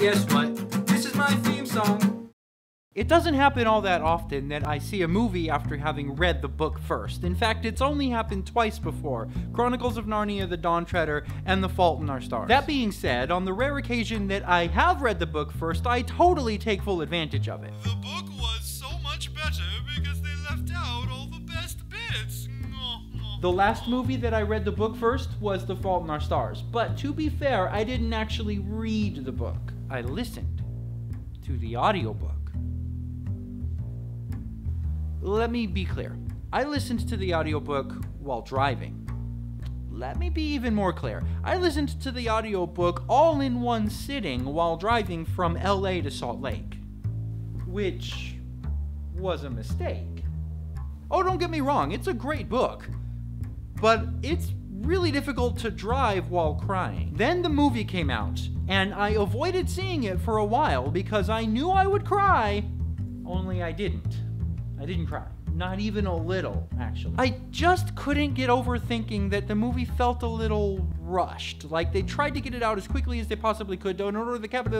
guess what? This is my theme song. It doesn't happen all that often that I see a movie after having read the book first. In fact, it's only happened twice before: Chronicles of Narnia, The Dawn Treader, and The Fault in Our Stars. That being said, on the rare occasion that I have read the book first, I totally take full advantage of it. The book was so much better because they left out all the best bits. The last movie that I read the book first was The Fault in Our Stars, but to be fair, I didn't actually read the book. I listened to the audiobook. Let me be clear. I listened to the audiobook while driving. Let me be even more clear. I listened to the audiobook all in one sitting while driving from LA to Salt Lake, which was a mistake. Oh, don't get me wrong, it's a great book, but it's really difficult to drive while crying. Then the movie came out, and I avoided seeing it for a while because I knew I would cry, only I didn't. I didn't cry. Not even a little, actually. I just couldn't get over thinking that the movie felt a little rushed. Like they tried to get it out as quickly as they possibly could in order to capitalize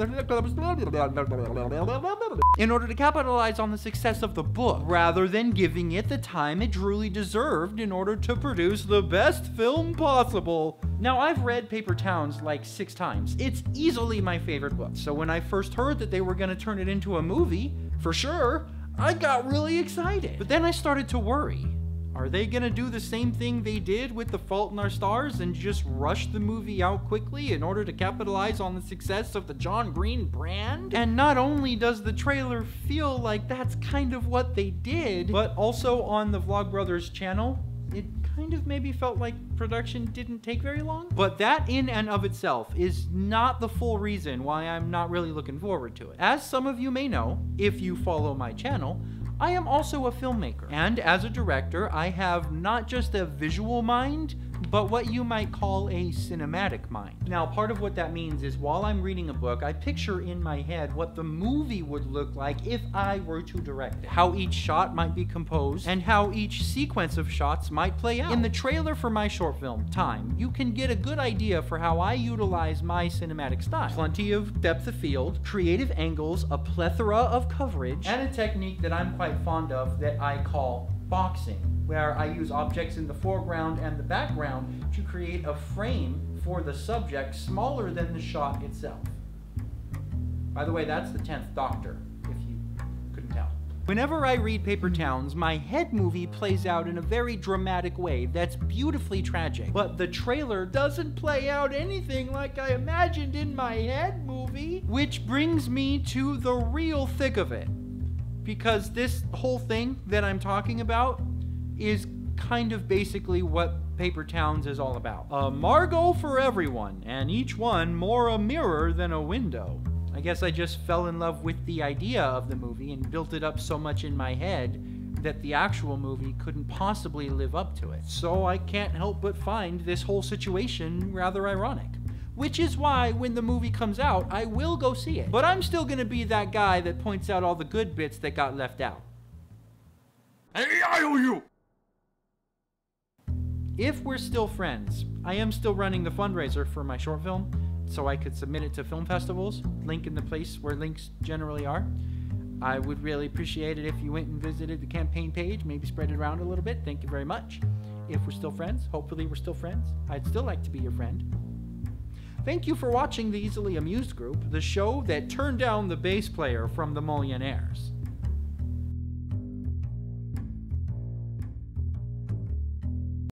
on the success of the book, rather than giving it the time it truly deserved in order to produce the best film possible. Now, I've read Paper Towns like 6 times. It's easily my favorite book. So when I first heard that they were going to turn it into a movie, for sure, I got really excited. But then I started to worry. Are they gonna do the same thing they did with The Fault in Our Stars and just rush the movie out quickly in order to capitalize on the success of the John Green brand? And not only does the trailer feel like that's kind of what they did, but also on the Vlogbrothers channel, it kind of maybe felt like production didn't take very long. But that in and of itself is not the full reason why I'm not really looking forward to it. As some of you may know, if you follow my channel, I am also a filmmaker. And as a director, I have not just a visual mind, but what you might call a cinematic mind. Now, part of what that means is while I'm reading a book, I picture in my head what the movie would look like if I were to direct it, how each shot might be composed, and how each sequence of shots might play out. In the trailer for my short film, Time, you can get a good idea for how I utilize my cinematic style. Plenty of depth of field, creative angles, a plethora of coverage, and a technique that I'm quite fond of that I call boxing, where I use objects in the foreground and the background to create a frame for the subject smaller than the shot itself. By the way, that's the 10th Doctor, if you couldn't tell. Whenever I read Paper Towns, my head movie plays out in a very dramatic way that's beautifully tragic. But the trailer doesn't play out anything like I imagined in my head movie, which brings me to the real thick of it. Because this whole thing that I'm talking about is kind of basically what Paper Towns is all about. A Margot for everyone, and each one more a mirror than a window. I guess I just fell in love with the idea of the movie and built it up so much in my head that the actual movie couldn't possibly live up to it. So I can't help but find this whole situation rather ironic. Which is why, when the movie comes out, I will go see it. But I'm still gonna be that guy that points out all the good bits that got left out. If we're still friends, I am still running the fundraiser for my short film, so I could submit it to film festivals, link in the place where links generally are. I would really appreciate it if you went and visited the campaign page, maybe spread it around a little bit. Thank you very much. If we're still friends, hopefully we're still friends. I'd still like to be your friend. Thank you for watching The Easily Amused Group, the show that turned down the bass player from the Millionaires.